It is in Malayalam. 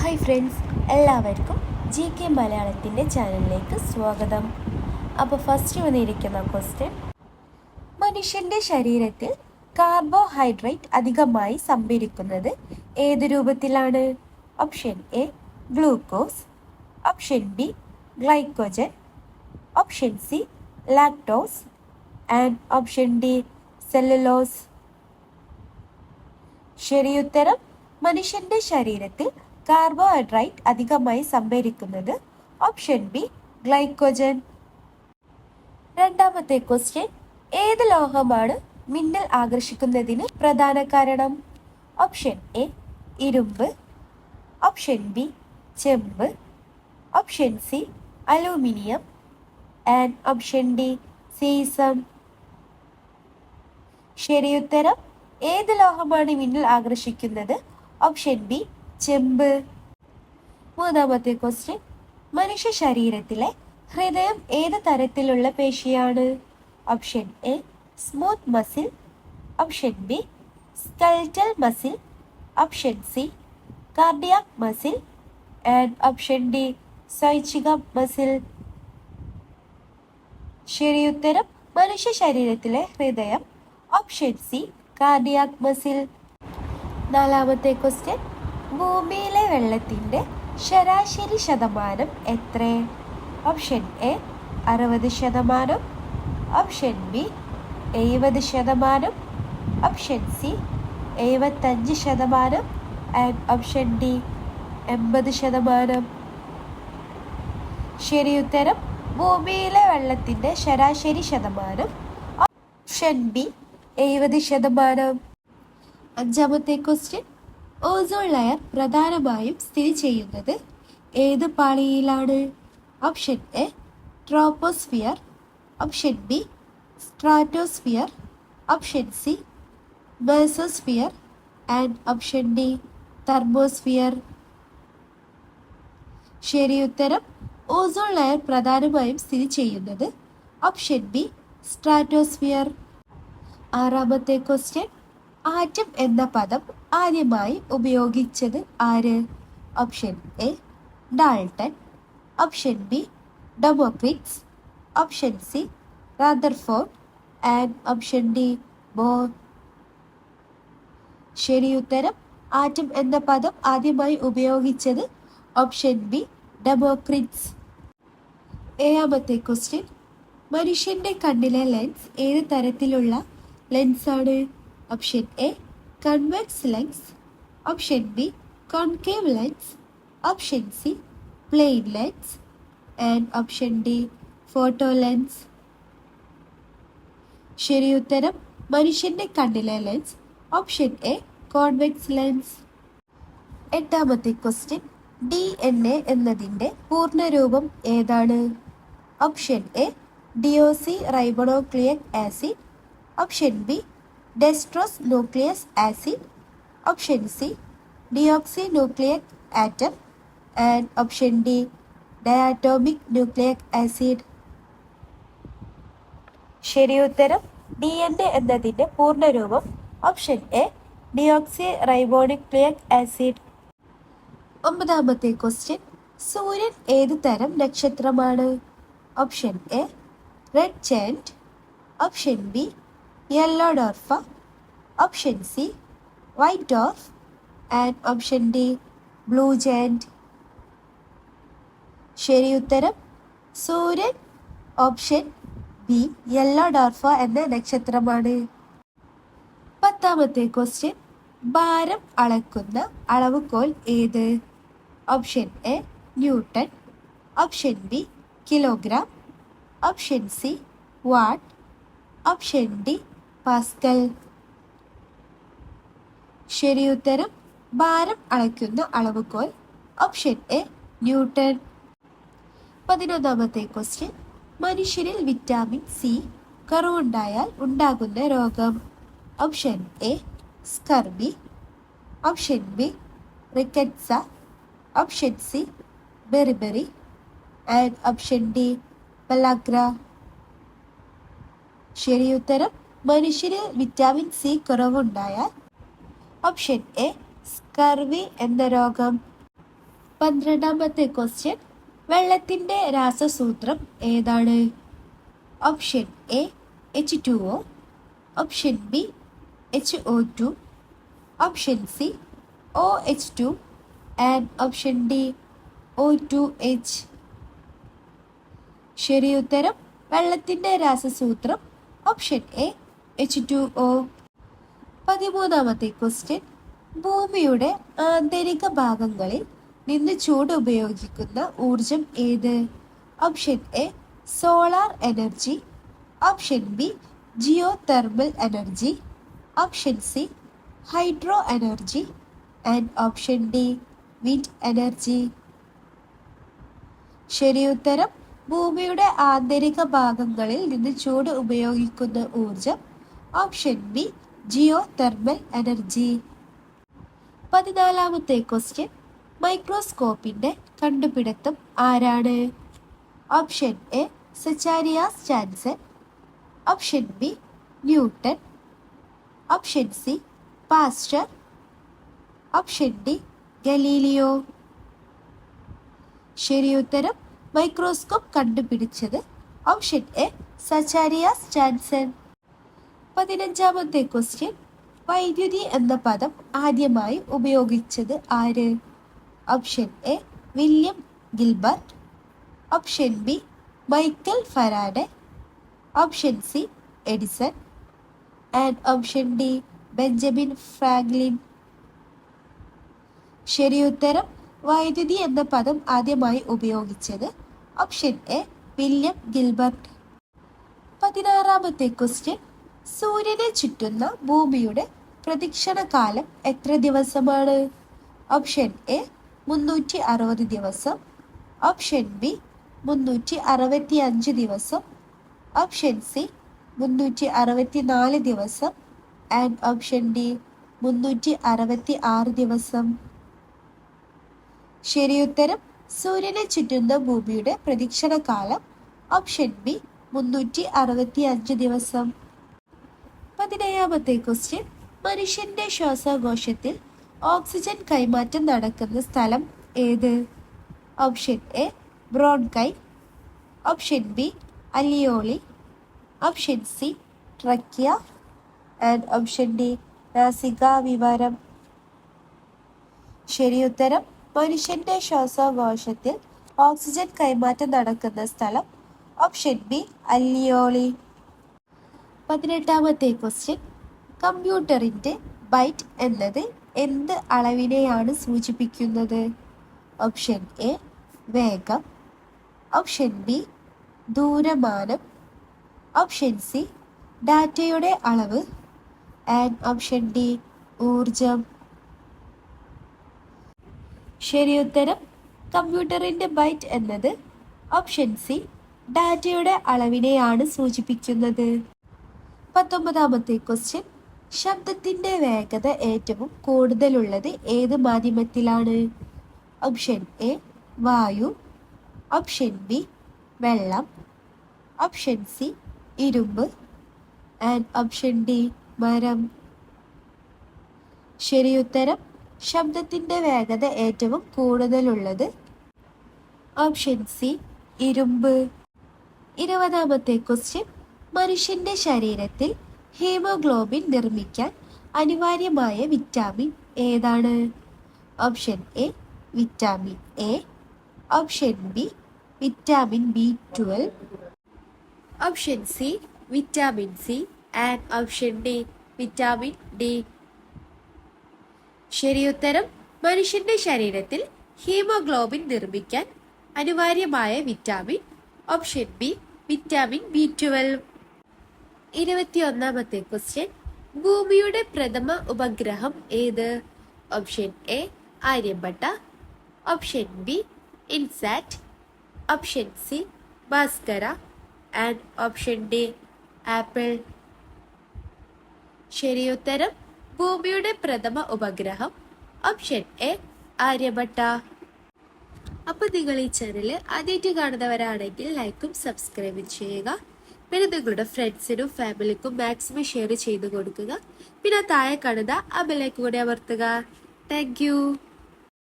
ഹായ് ഫ്രണ്ട്സ്, എല്ലാവർക്കും ജി കെ മലയാളത്തിൻ്റെ ചാനലിലേക്ക് സ്വാഗതം. അപ്പോൾ ഫസ്റ്റ് വന്നിരിക്കുന്ന ക്വസ്റ്റ്യൻ: മനുഷ്യൻ്റെ ശരീരത്തിൽ കാർബോഹൈഡ്രേറ്റ് അധികമായി സംഭരിക്കുന്നത് ഏത് രൂപത്തിലാണ്? Option A glucose, option B glycogen, option C lactose and option D cellulose. ശരിയുത്തരം മനുഷ്യൻ്റെ ശരീരത്തിൽ കാർബോഹൈഡ്രേറ്റ് അധികമായി സംഭരിക്കുന്നത് ഓപ്ഷൻ ബി ഗ്ലൈക്കോജൻ. രണ്ടാമത്തെ ക്വസ്റ്റ്യൻ: ഏത് ലോഹമാണ് മിന്നൽ ആകർഷിക്കുന്നതിന് പ്രധാന കാരണം? ഓപ്ഷൻ എ ഇരുമ്പ്, ഓപ്ഷൻ ബി ചെമ്പ്, option C aluminium and option D caesium. ശരിയുത്തരം ഏത് ലോഹമാണ് മിന്നൽ ആകർഷിക്കുന്നത്? ഓപ്ഷൻ ബി ചെമ്പ്. മൂന്നാമത്തെ ക്വസ്റ്റ്യൻ: മനുഷ്യ ശരീരത്തിലെ ഹൃദയം ഏത് തരത്തിലുള്ള പേശിയാണ്? Option A smooth muscle, option B skeletal muscle, option C cardiac muscle and option D സ്വൈച്ഛിക മസിൽ. ശരിയുത്തരം മനുഷ്യ ശരീരത്തിലെ ഹൃദയം ഓപ്ഷൻ സി കാർഡിയാക് മസിൽ. നാലാമത്തെ ക്വസ്റ്റ്യൻ: ഭൂമിയിലെ വെള്ളത്തിൻ്റെ ശരാശരി ശതമാനം എത്ര? Option A 60%, option B 70%, option C 75% and option D 80%. ശരിയുത്തരം ഭൂമിയിലെ വെള്ളത്തിൻ്റെ ശരാശരി ശതമാനം ഓപ്ഷൻ ബി 70%. അഞ്ചാമത്തെ ക്വസ്റ്റ്യൻ: ഓസോൺ ലെയർ പ്രധാനമായും സ്ഥിതി ചെയ്യുന്നത് ഏത് പാളിയിലാണ്? Option A troposphere, option B stratosphere, option C mesosphere and option D thermosphere. ശരിയുത്തരം ഓസോൺ ലെയർ പ്രധാനമായും സ്ഥിതി ചെയ്യുന്നത് ഓപ്ഷൻ ബി സ്ട്രാറ്റോസ്ഫിയർ. ആറാമത്തെ ക്വസ്റ്റ്യൻ: ആറ്റം എന്ന പദം ആദ്യമായി ഉപയോഗിച്ചത് ആര്? Option A Dalton, option B Democritus, option C Rutherford and option D Bohr. ശരിയുത്തരം ആറ്റം എന്ന പദം ആദ്യമായി ഉപയോഗിച്ചത് ഓപ്ഷൻ ബി ഡെമോക്രിറ്റ്സ്. ഏഴാമത്തെ ക്വസ്റ്റ്യൻ: മനുഷ്യന്റെ കണ്ണിലെ ലെൻസ് ഏത് തരത്തിലുള്ള ലെൻസാണ്? Option A convex lens, option B concave lens, option C plane lens and option D photo lens. ശരിയുത്തരം മനുഷ്യന്റെ കണ്ണിലെ lens option A convex lens. എട്ടാമത്തെ ക്വസ്റ്റ്യൻ: DNA എന്നതിൻ്റെ പൂർണ്ണരൂപം ഏതാണ്? Option A deoxyribonucleic acid, option B dextrose nucleus acid, option C deoxynucleic atom and option D diatomic nucleic acid. ശരിയുത്തരം DNA എന്നതിൻ്റെ പൂർണ്ണരൂപം option A deoxyribonucleic acid. ഒമ്പതാമത്തെ ക്വസ്റ്റ്യൻ: സൂര്യൻ ഏത് തരം നക്ഷത്രമാണ്? Option A red giant, option B yellow dwarf, option C white dwarf and option D blue giant. ശരിയുത്തരം സൂര്യൻ ഓപ്ഷൻ ബി യെല്ലോ ഡോർഫ് എന്ന നക്ഷത്രമാണ്. പത്താമത്തെ ക്വസ്റ്റ്യൻ: ഭാരം അളക്കുന്ന അളവുകോൽ ഏത്? Option A newton, option B kilogram, option C watt, option D pascal. ശരിയുത്തരം ഭാരം അളക്കുന്ന അളവുകോൽ ഓപ്ഷൻ എ ന്യൂട്ടൺ. പതിനൊന്നാമത്തെ ക്വസ്റ്റ്യൻ: മനുഷ്യരിൽ വിറ്റാമിൻ സി കുറവുണ്ടായാൽ ഉണ്ടാകുന്ന രോഗം? Option A scurvy, option B rickets, option C beriberi and option D pellagra. ശരിയുത്തരം മനുഷ്യരിൽ വിറ്റാമിൻ സി കുറവുണ്ടായാൽ ഓപ്ഷൻ എ സ്കർവി എന്ന രോഗം. 12ാമത്തെ ക്വസ്റ്റ്യൻ, വെള്ളത്തിന്റെ രാസസൂത്രം ഏതാണ്? Option A H2O, option B HO2, option C OH2 and option D O2H. ശരിയുത്തരം വെള്ളത്തിന്റെ രാസസൂത്രം ഓപ്ഷൻ എ H2O. 13ാമത്തെ ക്വസ്റ്റ്യൻ, ഭൂമിയുടെ ആന്തരിക ഭാഗങ്ങളിൽ നിന്ന് ചൂട് ഉപയോഗിക്കുന്ന ഊർജം ഏത്? Option A solar energy, option B geothermal energy, option C hydro energy and option D wind energy. ശരിയുത്തരം ഭൂമിയുടെ ആന്തരിക ഭാഗങ്ങളിൽ നിന്ന് ചൂട് ഉപയോഗിക്കുന്ന ഊർജം option B geothermal energy. 14ാമത്തെ ക്വസ്റ്റ്യൻ, മൈക്രോസ്കോപ്പിന്റെ കണ്ടുപിടുത്തം ആരാണ്? Option A Zacharias Janssen, option B Newton, option C Pasteur, option D Galileo. ശരിയുത്തരം മൈക്രോസ്കോപ്പ് കണ്ടുപിടിച്ചത് ഓപ്ഷൻ എ സെച്ചാരിയാസ് ജാൻസൺ. 15ാമത്തെ ക്വസ്റ്റ്യൻ, വൈദ്യുതി എന്ന പദം ആദ്യമായി ഉപയോഗിച്ചത് ആര്? Option A William Gilbert, option B Michael Faraday, option C Edison and option D Benjamin Franklin. ശരിയുത്തരം വൈദ്യുതി എന്ന പദം ആദ്യമായി ഉപയോഗിച്ചത് ഓപ്ഷൻ എ വില്യം ഗിൽബർട്ട്. 16ാമത്തെ ക്വസ്റ്റ്യൻ, സൂര്യനെ ചുറ്റുന്ന ഭൂമിയുടെ പ്രദക്ഷിണ കാലം എത്ര ദിവസമാണ്? ഓപ്ഷൻ എ 360 ദിവസം, ഓപ്ഷൻ ബി 365 ദിവസം, ഓപ്ഷൻ സി 364 ദിവസം ആൻഡ് ഓപ്ഷൻ ഡി 366 ദിവസം. ശരിയുത്തരം സൂര്യനെ ചുറ്റുന്ന ഭൂമിയുടെ പ്രദക്ഷിണ കാലം ഓപ്ഷൻ ബി 365 ദിവസം. 17ാമത്തെ ക്വസ്റ്റ്യൻ, മനുഷ്യന്റെ ശ്വാസകോശത്തിൽ ഓക്സിജൻ കൈമാറ്റം നടക്കുന്ന സ്ഥലം ഏത്? Option A bronchi, option B alveoli, option C trachea and option D നാസികാ വിവരം. ശരിയുത്തരം മനുഷ്യന്റെ ശ്വാസകോശത്തിൽ ഓക്സിജൻ കൈമാറ്റം നടക്കുന്ന സ്ഥലം ഓപ്ഷൻ ബി അലിയോളി. 18ാമത്തെ ക്വസ്റ്റ്യൻ, കമ്പ്യൂട്ടറിന്റെ ബൈറ്റ് എന്നത് എന്ത് അളവിനെയാണ് സൂചിപ്പിക്കുന്നത്? ഓപ്ഷൻ എ വേഗം, ഓപ്ഷൻ ബി ദൂരമാനം, ഓപ്ഷൻ സി ഡാറ്റയുടെ അളവ് ആൻഡ് ഓപ്ഷൻ ഡി ഊർജം. ശരിയുത്തരം കമ്പ്യൂട്ടറിന്റെ ബൈറ്റ് എന്നത് ഓപ്ഷൻ സി ഡാറ്റയുടെ അളവിനെയാണ് സൂചിപ്പിക്കുന്നത്. 19ാമത്തെ ക്വസ്റ്റ്യൻ, ശബ്ദത്തിന്റെ വേഗത ഏറ്റവും കൂടുതലുള്ളത് ഏത് മാധ്യമത്തിലാണ്? ഓപ്ഷൻ എ വായു, ഓപ്ഷൻ ബി വെള്ളം, ഓപ്ഷൻ സി ഇരുമ്പ് ആൻഡ് ഓപ്ഷൻ ഡി മരം. ശരിയുത്തരം ശബ്ദത്തിന്റെ വേഗത ഏറ്റവും കൂടുതലുള്ളത് ഓപ്ഷൻ സി ഇരുമ്പ്. 20ാമത്തെ ക്വസ്റ്റ്യൻ, മനുഷ്യന്റെ ശരീരത്തിൽ ഹീമോഗ്ലോബിൻ നിർമ്മിക്കാൻ അനിവാര്യമായ വിറ്റാമിൻ ഏതാണ്? Option A vitamin A, option B vitamin B12, option C vitamin C and option D vitamin D. ശരിയുത്തരം മനുഷ്യന്റെ ശരീരത്തിൽ ഹീമോഗ്ലോബിൻ നിർമ്മിക്കാൻ അനിവാര്യമായ vitamin option B vitamin B12. 21ാമത്തെ ക്വസ്റ്റ്യൻ, ഭൂമിയുടെ പ്രഥമ ഉപഗ്രഹം ഏത്? Option A Aryabhata, option B INSAT, option C Bhaskara and option D Apple. ശരിയുത്തരം ഭൂമിയുടെ പ്രഥമ ഉപഗ്രഹം ഓപ്ഷൻ എ ആര്യഭട്ട. അപ്പോൾ നിങ്ങൾ ഈ ചാനൽ ആദ്യമായിട്ട് കാണുന്നവരാണെങ്കിൽ ലൈക്കും സബ്സ്ക്രൈബും ചെയ്യുക. പിന്നെ നിങ്ങളുടെ ഫ്രണ്ട്സിനും ഫാമിലിക്കും മാക്സിമം ഷെയർ ചെയ്ത് കൊടുക്കുക. പിന്നെ താഴെ കാണുന്ന ആ ബെല്ലൈക്കൺ കൂടി അമർത്തുക. Thank you.